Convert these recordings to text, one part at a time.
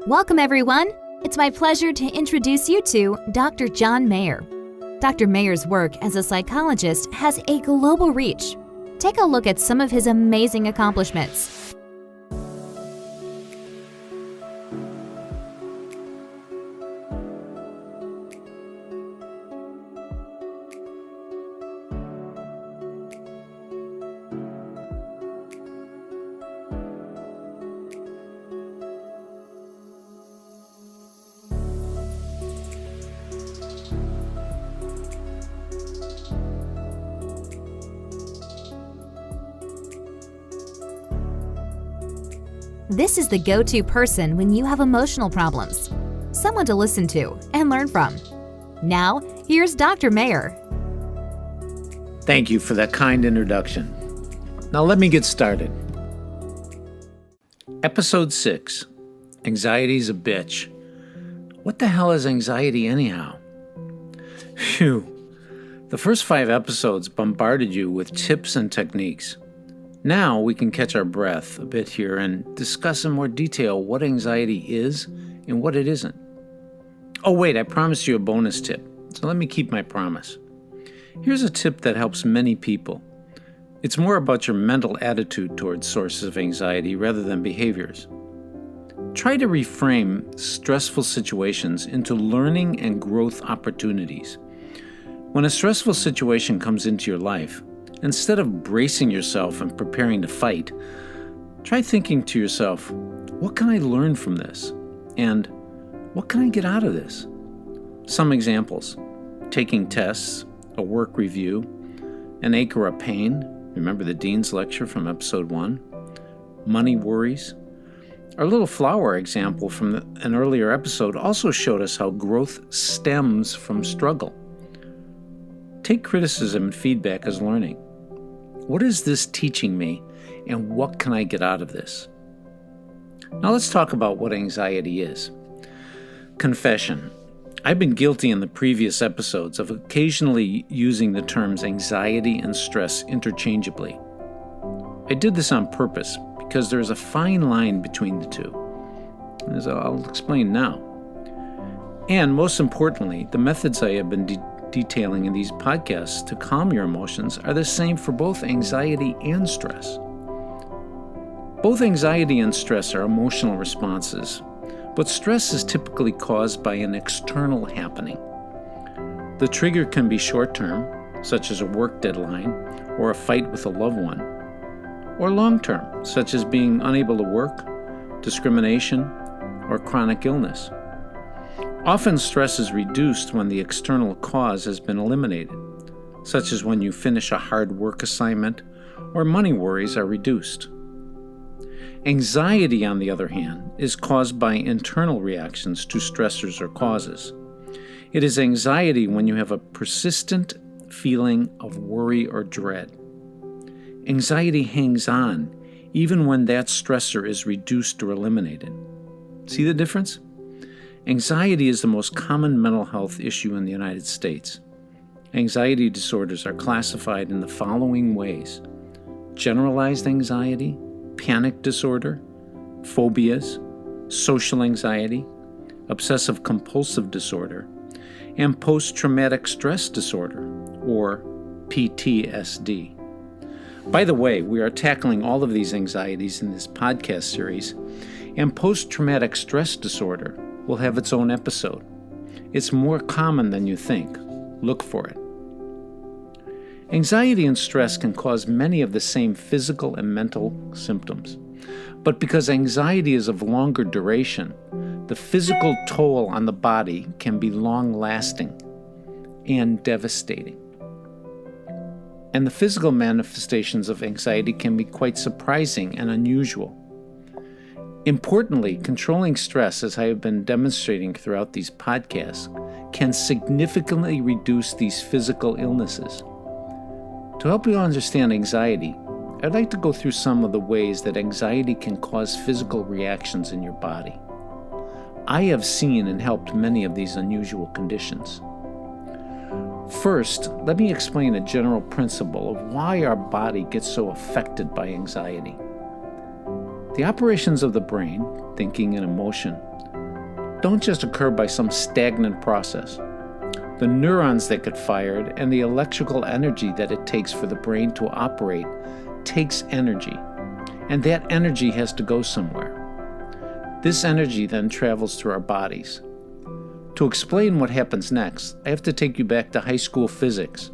Welcome, everyone. It's my pleasure to introduce you to Dr. John Mayer. Dr. Mayer's work as a psychologist has a global reach. Take a look at some of his amazing accomplishments. This is the go-to person when you have emotional problems. Someone to listen to and learn from. Now, here's Dr. Mayer. Thank you for that kind introduction. Now let me get started. Episode 6. Anxiety's a bitch. What the hell is anxiety anyhow? Phew. The first 5 episodes bombarded you with tips and techniques. Now we can catch our breath a bit here and discuss in more detail what anxiety is and what it isn't. Oh wait, I promised you a bonus tip, so let me keep my promise. Here's a tip that helps many people. It's more about your mental attitude towards sources of anxiety rather than behaviors. Try to reframe stressful situations into learning and growth opportunities. When a stressful situation comes into your life, instead of bracing yourself and preparing to fight, try thinking to yourself, what can I learn from this? And what can I get out of this? Some examples: taking tests, a work review, an ache or a pain. Remember the Dean's lecture from episode 1? Money worries. Our little flower example from an earlier episode also showed us how growth stems from struggle. Take criticism and feedback as learning. What is this teaching me, and what can I get out of this? Now let's talk about what anxiety is. Confession. I've been guilty in the previous episodes of occasionally using the terms anxiety and stress interchangeably. I did this on purpose because there is a fine line between the two, as I'll explain now. And most importantly, the methods I have been detailing in these podcasts to calm your emotions are the same for both anxiety and stress. Both anxiety and stress are emotional responses, but stress is typically caused by an external happening. The trigger can be short-term, such as a work deadline or a fight with a loved one, or long-term, such as being unable to work, discrimination, or chronic illness. Often stress is reduced when the external cause has been eliminated, such as when you finish a hard work assignment or money worries are reduced. Anxiety, on the other hand, is caused by internal reactions to stressors or causes. It is anxiety when you have a persistent feeling of worry or dread. Anxiety hangs on even when that stressor is reduced or eliminated. See the difference? Anxiety is the most common mental health issue in the United States. Anxiety disorders are classified in the following ways: generalized anxiety, panic disorder, phobias, social anxiety, obsessive-compulsive disorder, and post-traumatic stress disorder, or PTSD. By the way, we are tackling all of these anxieties in this podcast series, and post-traumatic stress disorder will have its own episode. It's more common than you think. Look for it. Anxiety and stress can cause many of the same physical and mental symptoms. But because anxiety is of longer duration, the physical toll on the body can be long-lasting and devastating. And the physical manifestations of anxiety can be quite surprising and unusual. Importantly, controlling stress, as I have been demonstrating throughout these podcasts, can significantly reduce these physical illnesses. To help you understand anxiety, I'd like to go through some of the ways that anxiety can cause physical reactions in your body. I have seen and helped many of these unusual conditions. First, let me explain a general principle of why our body gets so affected by anxiety. The operations of the brain, thinking and emotion, don't just occur by some stagnant process. The neurons that get fired and the electrical energy that it takes for the brain to operate takes energy, and that energy has to go somewhere. This energy then travels through our bodies. To explain what happens next, I have to take you back to high school physics.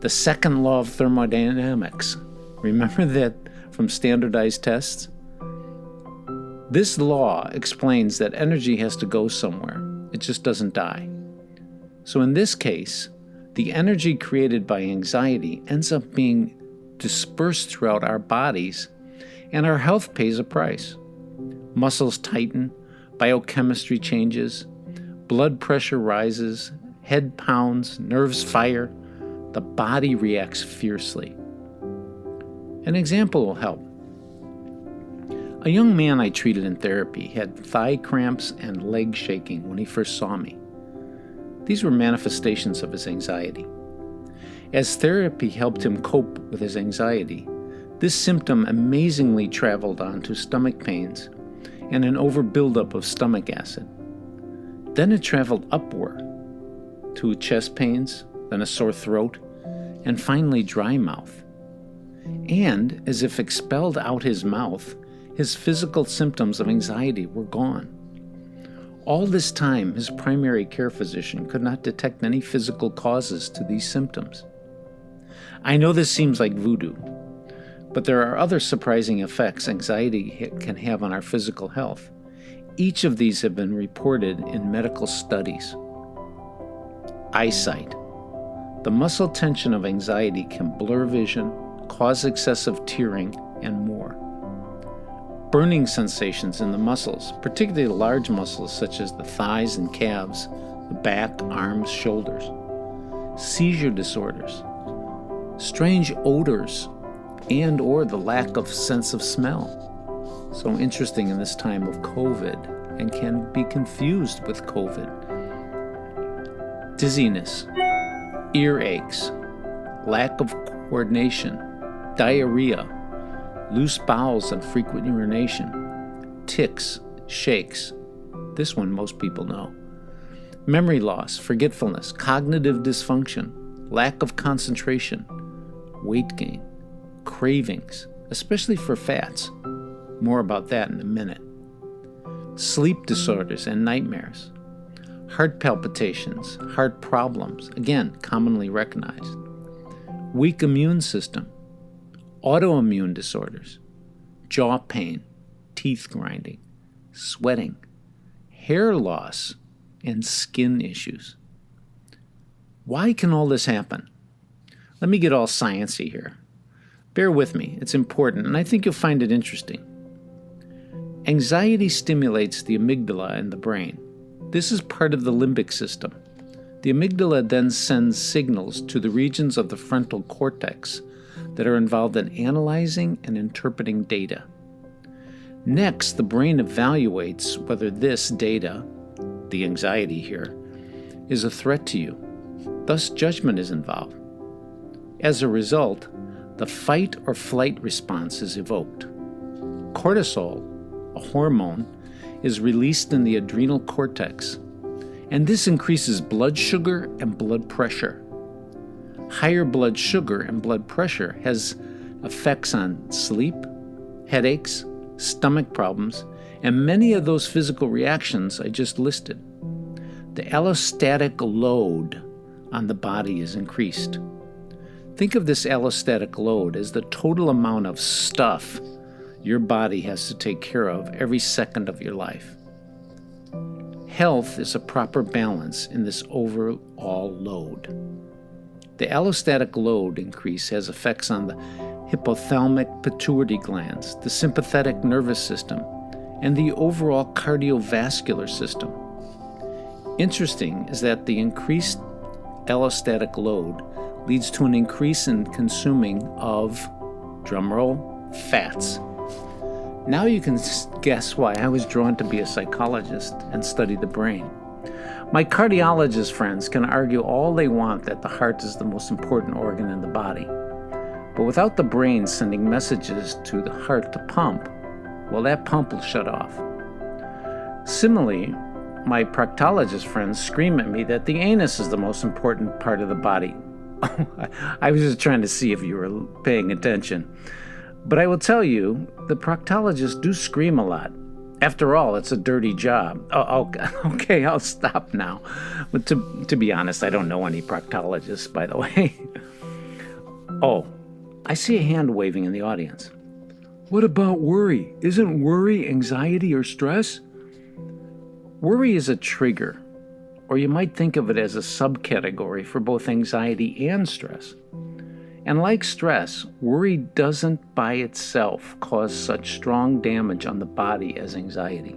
The second law of thermodynamics. Remember that from standardized tests? This law explains that energy has to go somewhere. It just doesn't die. So in this case, the energy created by anxiety ends up being dispersed throughout our bodies, and our health pays a price. Muscles tighten, biochemistry changes, blood pressure rises, head pounds, nerves fire, the body reacts fiercely. An example will help. A young man I treated in therapy had thigh cramps and leg shaking when he first saw me. These were manifestations of his anxiety. As therapy helped him cope with his anxiety, this symptom amazingly traveled on to stomach pains and an overbuildup of stomach acid. Then it traveled upward to chest pains, then a sore throat, and finally dry mouth. And, as if expelled out his mouth, his physical symptoms of anxiety were gone. All this time, his primary care physician could not detect any physical causes to these symptoms. I know this seems like voodoo, but there are other surprising effects anxiety can have on our physical health. Each of these have been reported in medical studies. Eyesight. The muscle tension of anxiety can blur vision, cause excessive tearing, and more. Burning sensations in the muscles, particularly large muscles such as the thighs and calves, the back, arms, shoulders. Seizure disorders. Strange odors and or the lack of sense of smell. So interesting in this time of COVID and can be confused with COVID. Dizziness, earaches, lack of coordination, diarrhea, loose bowels and frequent urination, tics, shakes. This one most people know. Memory loss, forgetfulness, cognitive dysfunction, lack of concentration, weight gain, cravings, especially for fats. More about that in a minute. Sleep disorders and nightmares. Heart palpitations, heart problems, again, commonly recognized. Weak immune system. Autoimmune disorders. Jaw pain, teeth grinding, sweating, hair loss, and skin issues. Why can all this happen? Let me get all sciencey here. Bear with me, it's important, and I think you'll find it interesting. Anxiety stimulates the amygdala in the brain. This is part of the limbic system. The amygdala then sends signals to the regions of the frontal cortex that are involved in analyzing and interpreting data. Next, the brain evaluates whether this data, the anxiety here, is a threat to you. Thus, judgment is involved. As a result, the fight or flight response is evoked. Cortisol, a hormone, is released in the adrenal cortex, and this increases blood sugar and blood pressure. Higher blood sugar and blood pressure has effects on sleep, headaches, stomach problems, and many of those physical reactions I just listed. The allostatic load on the body is increased. Think of this allostatic load as the total amount of stuff your body has to take care of every second of your life. Health is a proper balance in this overall load. The allostatic load increase has effects on the hypothalamic pituitary glands, the sympathetic nervous system, and the overall cardiovascular system. Interesting is that the increased allostatic load leads to an increase in consuming of, drumroll, fats. Now you can guess why I was drawn to be a psychologist and study the brain. My cardiologist friends can argue all they want that the heart is the most important organ in the body. But without the brain sending messages to the heart to pump, well, that pump will shut off. Similarly, my proctologist friends scream at me that the anus is the most important part of the body. I was just trying to see if you were paying attention. But I will tell you, the proctologists do scream a lot. After all, it's a dirty job. Oh, okay, I'll stop now. But to be honest, I don't know any proctologists, by the way. Oh, I see a hand waving in the audience. What about worry? Isn't worry anxiety or stress? Worry is a trigger, or you might think of it as a subcategory for both anxiety and stress. And like stress, worry doesn't by itself cause such strong damage on the body as anxiety.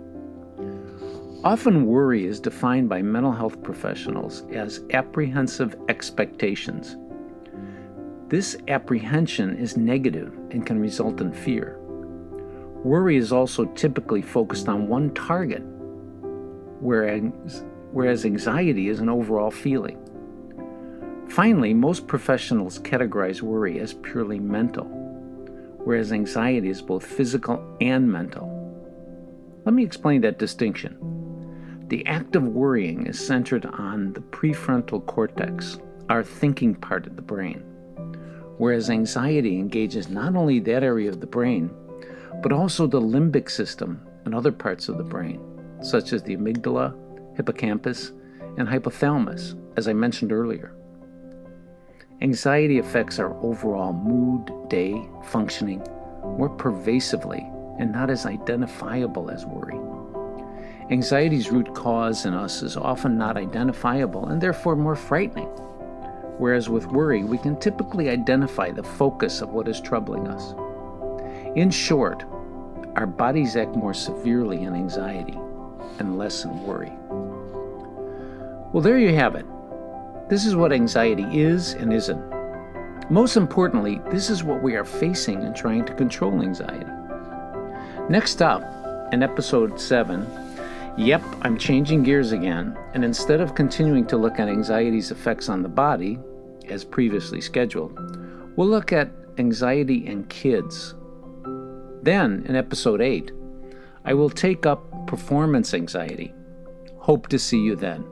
Often worry is defined by mental health professionals as apprehensive expectations. This apprehension is negative and can result in fear. Worry is also typically focused on one target, whereas anxiety is an overall feeling. Finally, most professionals categorize worry as purely mental, whereas anxiety is both physical and mental. Let me explain that distinction. The act of worrying is centered on the prefrontal cortex, our thinking part of the brain, whereas anxiety engages not only that area of the brain, but also the limbic system and other parts of the brain, such as the amygdala, hippocampus, and hypothalamus, as I mentioned earlier. Anxiety affects our overall mood, day, functioning more pervasively and not as identifiable as worry. Anxiety's root cause in us is often not identifiable and therefore more frightening, whereas with worry, we can typically identify the focus of what is troubling us. In short, our bodies act more severely in anxiety and less in worry. Well, there you have it. This is what anxiety is and isn't. Most importantly, this is what we are facing in trying to control anxiety. Next up, in episode 7, yep, I'm changing gears again, and instead of continuing to look at anxiety's effects on the body, as previously scheduled, we'll look at anxiety in kids. Then, in episode 8, I will take up performance anxiety. Hope to see you then.